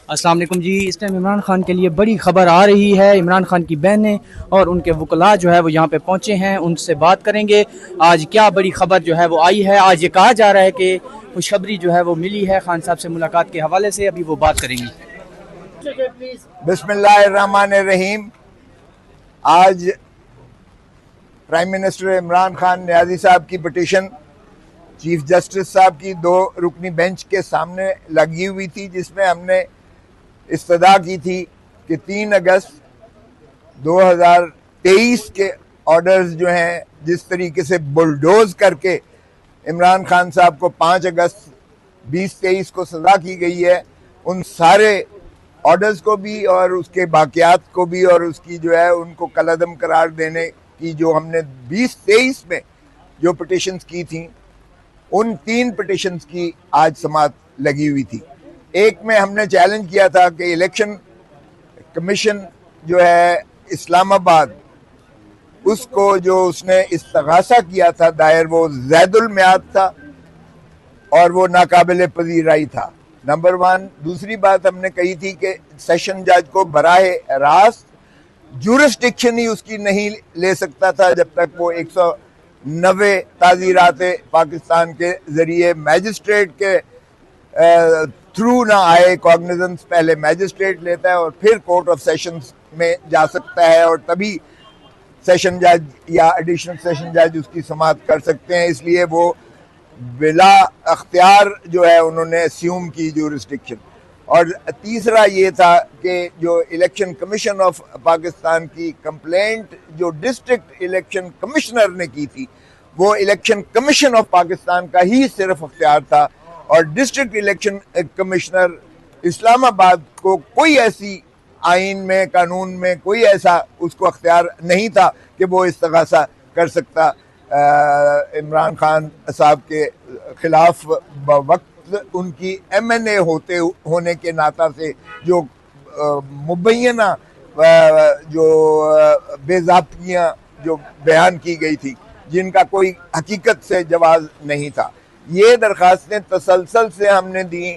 अस्सलाम वालेकुम जी। इस टाइम इमरान खान के लिए बड़ी खबर आ रही है। इमरान खान की बहनें और उनके वकला जो है वो यहाँ पे पहुँचे हैं, उनसे बात करेंगे आज क्या बड़ी खबर जो है वो आई है। आज ये कहा जा रहा है कि खुशखबरी जो है वो मिली है खान साहब से मुलाकात के हवाले से, अभी वो बात करेंगी। बिस्मिल्लाहिर्रहमानिर्रहीम। आज प्राइम मिनिस्टर इमरान खान न्याजी साहब की पिटीशन चीफ जस्टिस साहब की 2 रुकनी बेंच के सामने लगी हुई थी, जिसमें हमने इस्तदा की थी कि 3 अगस्त 2023 के ऑर्डर्स जो हैं जिस तरीके से बुलडोज करके इमरान खान साहब को 5 अगस्त 2023 को सजा की गई है, उन सारे ऑर्डर्स को भी और उसके बाकियात को भी और उसकी जो है उनको कलअदम करार देने की जो हमने 2023 में जो पिटिशंस की थी, उन 3 पिटिशंस की आज समाअत लगी हुई थी। एक में हमने चैलेंज किया था कि इलेक्शन कमीशन जो है इस्लामाबाद, उसको जो उसने इस्तगासा किया था दायर, वो ज़ैदुल मियाद था और वो नाकाबिले पजीराई था, नंबर 1। दूसरी बात हमने कही थी कि सेशन जज को बराह रास्त जुरिस्डिक्शन ही उसकी नहीं ले सकता था जब तक वो 190 ताज़ीरात पाकिस्तान के ज़रिए मैजिस्ट्रेट के थ्रू ना आए। कॉग्निजेंस पहले मैजिस्ट्रेट लेता है और फिर कोर्ट ऑफ सेशंस में जा सकता है और तभी सेशन जज या एडिशनल सेशन जज उसकी समाअत कर सकते हैं। इसलिए वो बिला अख्तियार जो है उन्होंने अस्यूम की जुरिस्डिक्शन। और तीसरा ये था कि जो इलेक्शन कमीशन ऑफ पाकिस्तान की कंप्लेंट जो डिस्ट्रिक्ट इलेक्शन कमिश्नर ने की थी, वो इलेक्शन कमीशन ऑफ पाकिस्तान का ही सिर्फ अख्तियार था और डिस्ट्रिक्ट इलेक्शन कमिश्नर इस्लामाबाद को कोई ऐसी आइन में, कानून में कोई ऐसा उसको अख्तियार नहीं था कि वो इस्तगासा कर सकता इमरान खान साहब के खिलाफ वक्त उनकी MNA होने के नाता से जो मुबैना जो बेज़ाब्तियाँ जो बयान की गई थी, जिनका कोई हकीकत से जवाब नहीं था। ये दरखास्तें तसलसल से हमने दी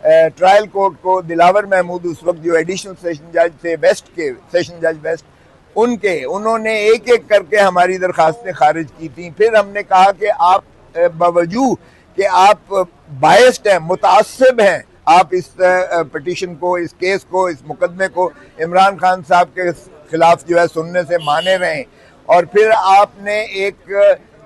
ट्रायल कोर्ट को। दिलावर महमूद उस वक्त जो एडिशनल सेशन जज थे वेस्ट के, सेशन जज वेस्ट, उन्होंने एक एक करके हमारी दरखास्तें खारिज की थी। फिर हमने कहा कि आप बावजूद कि आप बायस्ड हैं, मुतासिब हैं, आप इस पिटीशन को, इस केस को, इस मुकदमे को इमरान खान साहब के खिलाफ जो है सुनने से माने रहें। और फिर आपने एक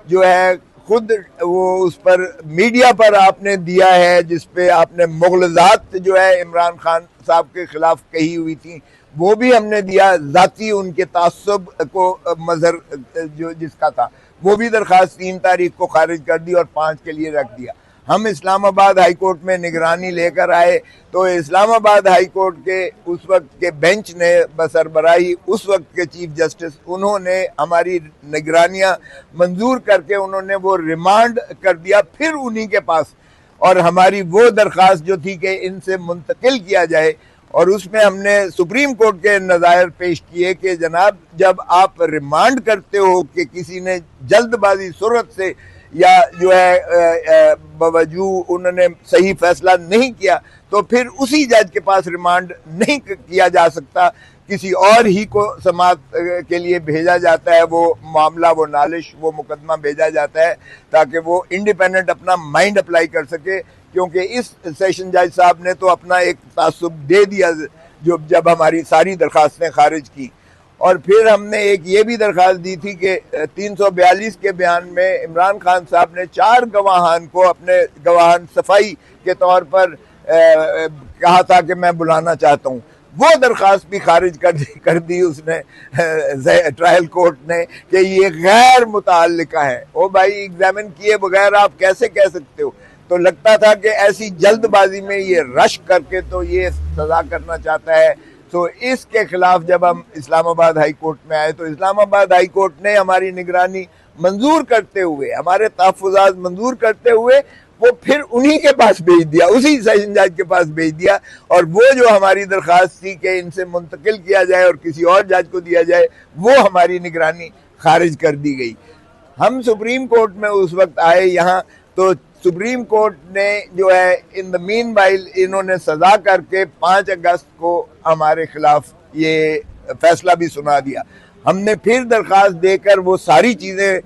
जो है खुद वो उस पर मीडिया पर आपने दिया है जिसपे आपने मुग़लज़ात जो है इमरान खान साहब के खिलाफ कही हुई थी, वो भी हमने दिया। ज़ाती उनके तासुब को मज़हर जो जिसका था, वो भी दरख्वास्त 3 तारीख को खारिज कर दी और 5 के लिए रख दिया। हम इस्लामाबाद हाई कोर्ट में निगरानी लेकर आए तो इस्लामाबाद हाई कोर्ट के उस वक्त के बेंच ने बसरबराही उस वक्त के चीफ जस्टिस, उन्होंने हमारी निगरानियां मंजूर करके उन्होंने वो रिमांड कर दिया फिर उन्हीं के पास, और हमारी वो दरख्वास्त जो थी कि इनसे मुंतकिल किया जाए। और उसमें हमने सुप्रीम कोर्ट के नज़ायर पेश किए कि जनाब, जब आप रिमांड करते हो कि किसी ने जल्दबाजी सूरत से या जो है बावजूद उन्होंने सही फैसला नहीं किया, तो फिर उसी जज के पास रिमांड नहीं किया जा सकता, किसी और ही को समाअत के लिए भेजा जाता है। वो मामला, वो नालिश, वो मुकदमा भेजा जाता है ताकि वो इंडिपेंडेंट अपना माइंड अप्लाई कर सके, क्योंकि इस सेशन जज साहब ने तो अपना एक तासुब दे दिया जो जब हमारी सारी दरखास्तें खारिज की। और फिर हमने एक ये भी दरख्वास्त दी थी कि 342 के बयान में इमरान खान साहब ने 4 गवाहान को अपने गवाहान सफाई के तौर पर कहा था कि मैं बुलाना चाहता हूँ, वो दरख्वास्त भी खारिज कर दी उसने ट्रायल कोर्ट ने कि ये गैर मुतअल्लिका है। ओ भाई, एग्जामिन किए बगैर आप कैसे कह सकते हो? तो लगता था कि ऐसी जल्दबाजी में ये रश करके तो ये सजा करना चाहता है। तो इसके खिलाफ जब हम इस्लामाबाद हाई कोर्ट में आए तो इस्लामाबाद हाई कोर्ट ने हमारी निगरानी मंजूर करते हुए, हमारे तहफ़्फ़ुज़ात मंजूर करते हुए, वो फिर उन्हीं के पास भेज दिया, उसी सेशन जज के पास भेज दिया। और वो जो हमारी दरख्वास्त थी कि इनसे मुंतकिल किया जाए और किसी और जज को दिया जाए, वो हमारी निगरानी खारिज कर दी गई। हम सुप्रीम कोर्ट में उस वक्त आए यहाँ तो सुप्रीम कोर्ट ने जो है इन द मीन वाइल इन्होंने सजा करके 5 अगस्त को हमारे खिलाफ ये फैसला भी सुना दिया। हमने फिर दरख्वास्त देकर वो सारी चीजें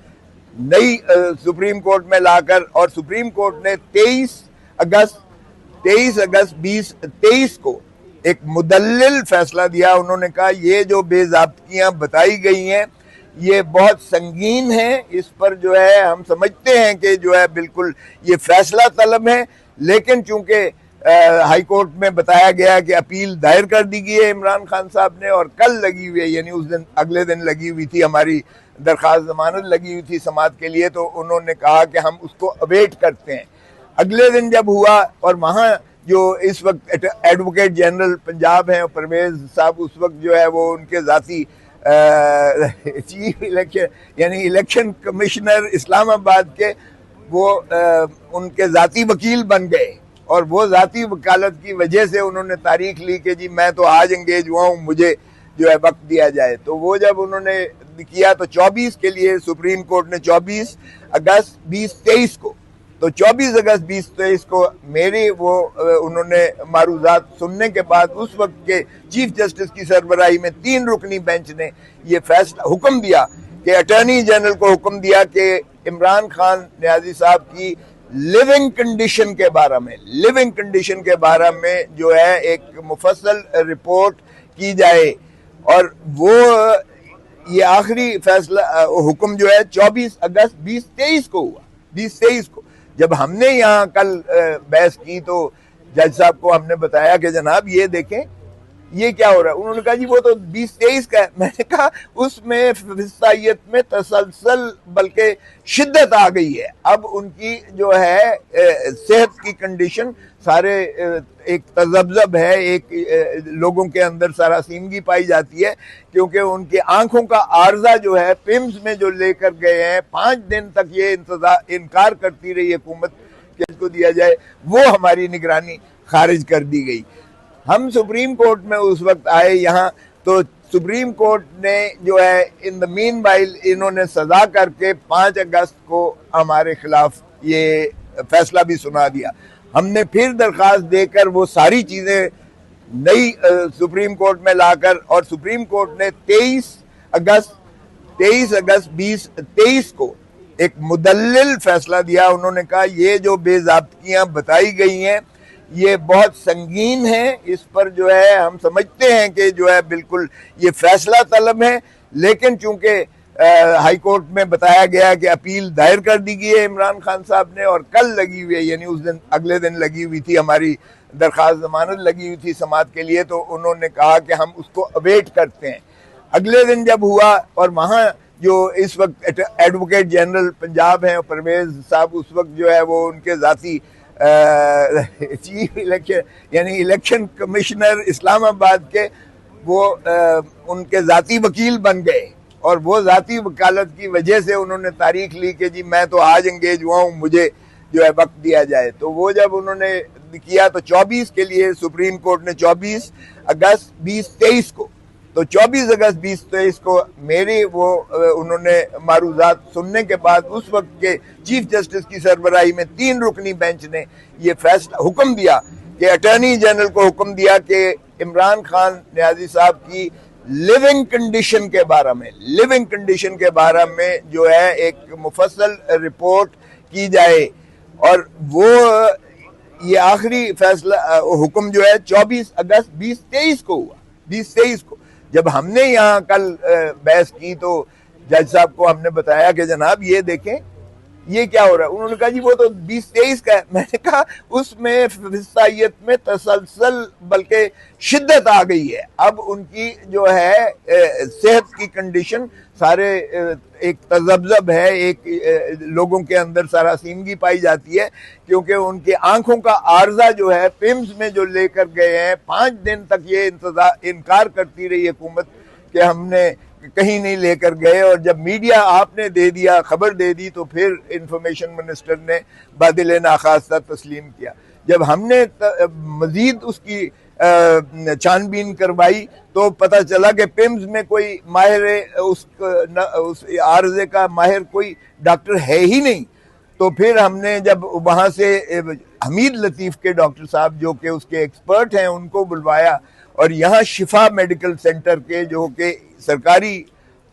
नई सुप्रीम कोर्ट में लाकर, और सुप्रीम कोर्ट ने 23 अगस्त 2023 को एक मुदल्लिल फैसला दिया। उन्होंने कहा ये जो बेज़ाब्तियां बताई गई हैं ये बहुत संगीन है, इस पर जो है हम समझते हैं कि जो है बिल्कुल ये फैसला तलब है, लेकिन चूंकि हाई कोर्ट में बताया गया कि अपील दायर कर दी गई है इमरान खान साहब ने, और कल लगी हुई है, यानी उस दिन अगले दिन लगी हुई थी हमारी दरख्वास्त जमानत लगी हुई थी समाअत के लिए, तो उन्होंने कहा कि हम उसको अवेट करते हैं। अगले दिन जब हुआ, और वहाँ जो इस वक्त एडवोकेट जनरल पंजाब हैं परवेज साहब, उस वक्त जो है वो उनके ज़ाती चीफ इलेक्शन यानी इलेक्शन कमिश्नर इस्लामाबाद के वो उनके ज़ाती वकील बन गए, और वो ज़ाती वकालत की वजह से उन्होंने तारीख ली कि जी मैं तो आज एंगेज हुआ हूँ, मुझे जो है वक्त दिया जाए। तो वो जब उन्होंने किया तो 24 के लिए सुप्रीम कोर्ट ने 24 अगस्त 2023 को, तो 24 अगस्त 2023 को मेरी वो उन्होंने मारूजात सुनने के बाद उस वक्त के चीफ जस्टिस की सरबराही में 3 रुकनी बेंच ने ये फैसला हुक्म दिया कि अटॉर्नी जनरल को हुक्म दिया कि इमरान खान नियाजी साहब की लिविंग कंडीशन के बारे में जो है एक मुफस्सल रिपोर्ट की जाए, और वो ये आखिरी फैसला हुक्म जो है 24 अगस्त 2023 को हुआ। 2023 को जब हमने यहाँ कल बहस की तो जज साहब को हमने बताया कि जनाब ये देखें ये क्या हो रहा है। उन्होंने कहा जी वो तो 2023 का है। मैंने कहा उसमें फिसाइयत में तसलसल बल्कि शिद्दत आ गई है। अब उनकी जो है सेहत की कंडीशन सारे एक तजब्जब है, एक लोगों के अंदर सरासीमगी पाई जाती है, क्योंकि उनके आंखों का आर्जा जो है पिम्स में जो लेकर गए हैं 5 दिन तक ये इनकार करती रही हुकूमत कि इसको दिया जाए, वो हमारी निगरानी खारिज कर दी गई। हम सुप्रीम कोर्ट में उस वक्त आए यहाँ, तो सुप्रीम कोर्ट ने जो है इन द मीन वाइल इन्होंने सजा करके 5 अगस्त को हमारे खिलाफ ये फैसला भी सुना दिया। हमने फिर दरख्वास्त देकर वो सारी चीजें नई सुप्रीम कोर्ट में लाकर, और सुप्रीम कोर्ट ने 23 अगस्त 2023 को एक मुदल्लिल फैसला दिया। उन्होंने कहा ये जो बेज़ाब्तियां बताई गई हैं ये बहुत संगीन है, इस पर जो है हम समझते हैं कि जो है बिल्कुल ये फैसला तलब है, लेकिन चूंकि हाई कोर्ट में बताया गया कि अपील दायर कर दी गई है इमरान खान साहब ने, और कल लगी हुई है, यानी उस दिन अगले दिन लगी हुई थी हमारी दरख्वास्त जमानत लगी हुई थी समाअत के लिए, तो उन्होंने कहा कि हम उसको अवेट करते हैं। अगले दिन जब हुआ, और वहाँ जो इस वक्त एडवोकेट जनरल पंजाब हैं परवेज साहब, उस वक्त जो है वो उनके ज़ाती चीफ इलेक्शन यानी इलेक्शन कमिश्नर इस्लामाबाद के वो उनके ज़ाती वकील बन गए, और वो ज़ाती वकालत की वजह से उन्होंने तारीख ली कि जी मैं तो आज एंगेज हुआ हूँ, मुझे जो है वक्त दिया जाए। तो वो जब उन्होंने किया तो 24 के लिए सुप्रीम कोर्ट ने 24 अगस्त 2023 को, तो 24 अगस्त 2023 को मेरी वो उन्होंने मारूजात सुनने के बाद उस वक्त के चीफ जस्टिस की सरबराही में 3 रुकनी बेंच ने ये फैसला हुक्म दिया कि अटॉर्नी जनरल को हुक्म दिया कि इमरान खान नियाजी साहब की लिविंग कंडीशन के बारे में जो है एक मुफस्सल रिपोर्ट की जाए, और वो ये आखिरी फैसला हुक्म जो है 24 अगस्त 2023 को हुआ। 2023 को जब हमने यहाँ कल बहस की तो जज साहब को हमने बताया कि जनाब ये देखें ये क्या हो रहा है। उन्होंने कहा जी वो तो 2023 का है। मैंने कहा उसमें फिसाइयत में तसलसल बल्कि शिद्दत आ गई है। अब उनकी जो है सेहत की कंडीशन सारे एक तजब्जब है, एक लोगों के अंदर सरासीमगी पाई जाती है, क्योंकि उनके आंखों का आर्जा जो है पिम्स में जो लेकर गए हैं 5 दिन तक ये इनकार करती रही हुकूमत कि हमने कहीं नहीं लेकर गए, और जब मीडिया आपने दे दिया, खबर दे दी, तो फिर इंफॉर्मेशन मिनिस्टर ने बादिल नाखास्ता तस्लीम किया। जब हमने मजीद उसकी छानबीन करवाई तो पता चला कि पिम्स में कोई माहिर उस आर्जे का माहिर कोई डॉक्टर है ही नहीं। तो फिर हमने जब वहाँ से हमीद लतीफ़ के डॉक्टर साहब जो कि उसके एक्सपर्ट हैं उनको बुलवाया, और यहाँ शिफा मेडिकल सेंटर के जो कि सरकारी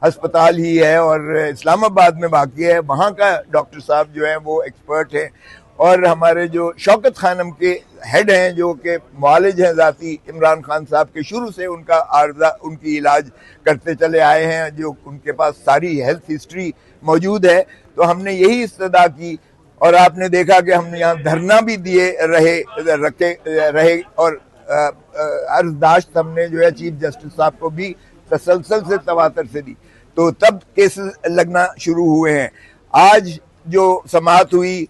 अस्पताल ही है और इस्लामाबाद में वाक़ई है, वहाँ का डॉक्टर साहब जो है वो एक्सपर्ट हैं, और हमारे जो शौकत खानम के हेड हैं जो कि मुआलिज हैं ज़ाती इमरान खान साहब के, शुरू से उनका आर्जा उनकी इलाज करते चले आए हैं, जो उनके पास सारी हेल्थ हिस्ट्री मौजूद है। तो हमने यही इस्तदा की, और आपने देखा कि हमने यहाँ धरना भी दिए रहे और अर्जदाश्त हमने जो है चीफ जस्टिस साहब को भी तसलसल से तवातर से दी, तो तब केसेस लगना शुरू हुए हैं। आज जो समाअत हुई,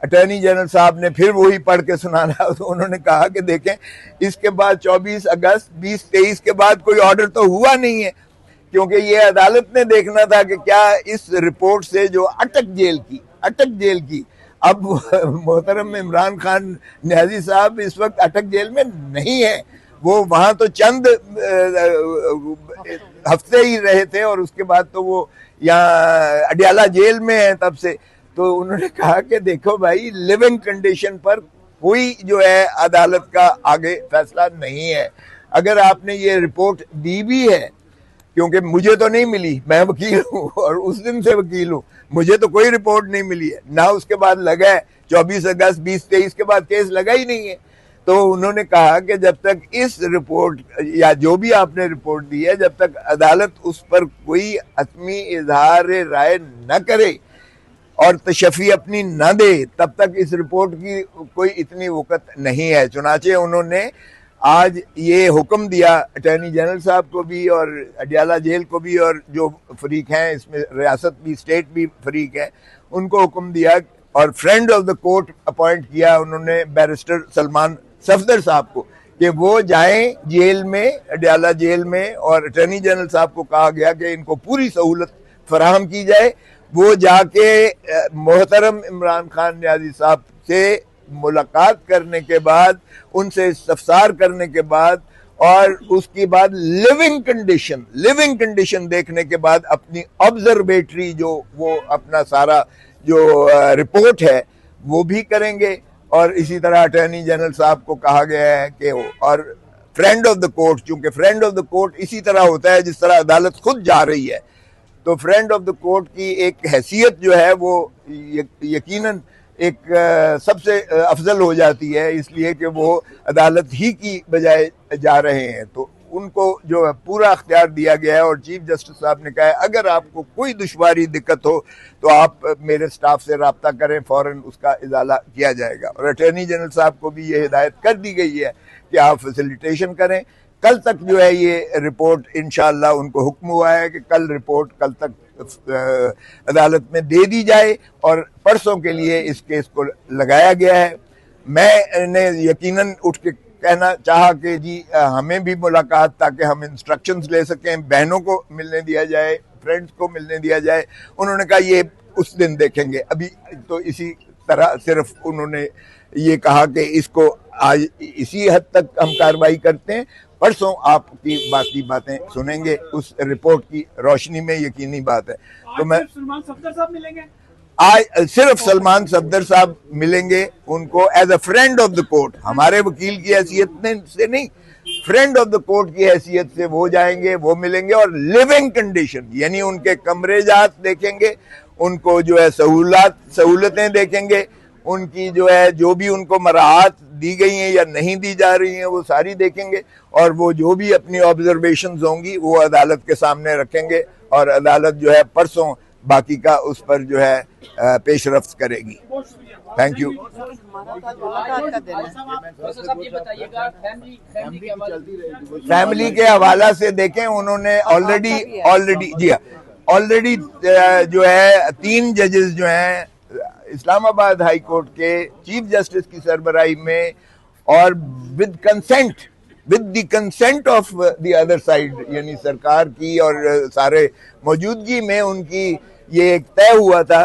अटॉर्नी जनरल साहब ने फिर वही पढ़ के सुनाना, तो उन्होंने कहा कि देखें इसके बाद 24 अगस्त 2023 के बाद कोई ऑर्डर तो हुआ नहीं है, क्योंकि ये अदालत ने देखना था कि क्या इस रिपोर्ट से जो अटक जेल की अब मोहतरम इमरान खान न्याजी साहब इस वक्त अटक जेल में नहीं है, वो वहाँ तो चंद हफ्ते ही रहे थे और उसके बाद तो वो यहाँ अडियाला जेल में है तब से। तो उन्होंने कहा कि देखो भाई, लिविंग कंडीशन पर कोई जो है अदालत का आगे फैसला नहीं है। अगर आपने ये रिपोर्ट दी भी है, क्योंकि मुझे तो नहीं मिली, मैं वकील हूँ और उस दिन से वकील हूँ, मुझे तो कोई रिपोर्ट नहीं मिली है ना, उसके बाद लगा है 24 अगस्त 2023 के बाद केस लगा ही नहीं है। तो उन्होंने कहा कि जब तक इस रिपोर्ट या जो भी आपने रिपोर्ट दी है, जब तक अदालत उस पर कोई हतमी इजहार राय न करे और तशफ़ी अपनी न दे, तब तक इस रिपोर्ट की कोई इतनी वक़्त नहीं है। चुनाचे उन्होंने आज ये हुक्म दिया अटॉर्नी जनरल साहब को भी और अडियाला जेल को भी, और जो फरीक हैं इसमें रियासत भी, स्टेट भी फरीक है, उनको हुक्म दिया और friend of the court appoint किया उन्होंने बैरिस्टर सलमान सफदर साहब को कि वो जाएं जेल में, अडियाला जेल में, और अटॉर्नी जनरल साहब को कहा गया कि इनको पूरी सहूलत फराहम की जाए। वो जाके मोहतरम इमरान खान न्याजी साहब से मुलाकात करने के बाद, उनसे इस्तफसार करने के बाद, और उसके बाद लिविंग कंडीशन देखने के बाद अपनी ऑब्जर्वेटरी जो वो अपना सारा जो रिपोर्ट है वो भी करेंगे। और इसी तरह अटॉर्नी जनरल साहब को कहा गया है कि वो, और फ्रेंड ऑफ द कोर्ट, चूंकि फ्रेंड ऑफ द कोर्ट इसी तरह होता है जिस तरह अदालत खुद जा रही है, तो फ्रेंड ऑफ द कोर्ट की एक हैसियत जो है वो यकीनन एक सबसे अफजल हो जाती है, इसलिए कि वो अदालत ही की बजाय जा रहे हैं। तो उनको जो है पूरा अख्तियार दिया गया है, और चीफ जस्टिस साहब ने कहा है अगर आपको कोई दुश्वारी दिक्कत हो तो आप मेरे स्टाफ से रब्ता करें, फ़ौरन उसका इजाला किया जाएगा। और अटॉर्नी जनरल साहब को भी ये हिदायत कर दी गई है कि आप फैसिलिटेशन करें। कल तक जो है ये रिपोर्ट इंशाअल्लाह उनको हुक्म हुआ है कि कल रिपोर्ट कल तक अदालत में दे दी जाए, और परसों के लिए इस केस को लगाया गया है। मैंने यकीनन उठ के कहना चाहा कि जी हमें भी मुलाकात, ताकि हम इंस्ट्रक्शंस ले सकें, बहनों को मिलने दिया जाए, फ्रेंड्स को मिलने दिया जाए। उन्होंने कहा ये उस दिन देखेंगे, अभी तो इसी तरह सिर्फ उन्होंने ये कहा कि इसको आज इसी हद तक हम कार्रवाई करते हैं, परसों आपकी बाकी बातें सुनेंगे उस रिपोर्ट की रोशनी में, यकीनी बात है। तो मैं सलमान सफदर साहब मिलेंगे, आज सिर्फ सलमान सफदर साहब मिलेंगे उनको as a friend of the court, हमारे वकील की हैसियत से नहीं, फ्रेंड ऑफ द कोर्ट की हैसियत से वो जाएंगे, वो मिलेंगे, और लिविंग कंडीशन यानी उनके कमरे जात देखेंगे, उनको जो है सहूलतें देखेंगे, उनकी जो है जो भी उनको मराहत दी गई हैं या नहीं दी जा रही हैं वो सारी देखेंगे, और वो जो भी अपनी ऑब्जर्वेशंस होंगी वो अदालत के सामने रखेंगे, और अदालत जो है परसों बाकी का उस पर जो है पेशरफ्त करेगी। Thank you. फैमिली के हवाला से देखें, उन्होंने ऑलरेडी जी हाँ, ऑलरेडी जो है 3 जजेस जो हैं इस्लामाबाद हाई कोर्ट के चीफ जस्टिस की सरबराही में, और with the consent of the other side यानी सरकार की और सारे मौजूदगी में, उनकी ये एक तय हुआ था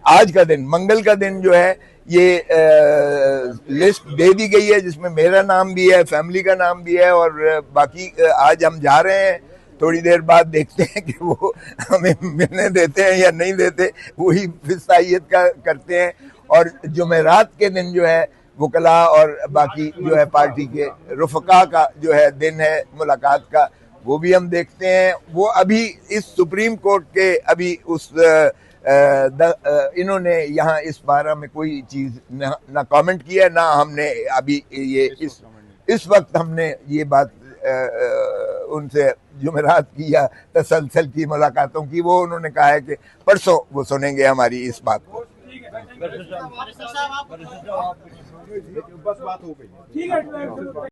आज का दिन, मंगल का दिन जो है ये लिस्ट दे दी गई है जिसमें मेरा नाम भी है, फैमिली का नाम भी है, और बाकी आज हम जा रहे हैं थोड़ी देर बाद देखते हैं कि वो हमें मिलने देते हैं या नहीं देते, वही फिसाइयत का करते हैं। और जुमेरात के दिन जो है वकला और बाकी जो है पार्टी के रुफका का जो है दिन है मुलाकात का, वो भी हम देखते हैं। वो अभी इस सुप्रीम कोर्ट के अभी उस इन्होंने यहाँ इस बारे में कोई चीज ना कमेंट किया, ना हमने अभी ये इस वक्त हमने ये बात उनसे जुमेरात की या तसलसल की मुलाकातों की, वो उन्होंने कहा है कि परसों वो सुनेंगे हमारी इस बात को। बस बात हो गई।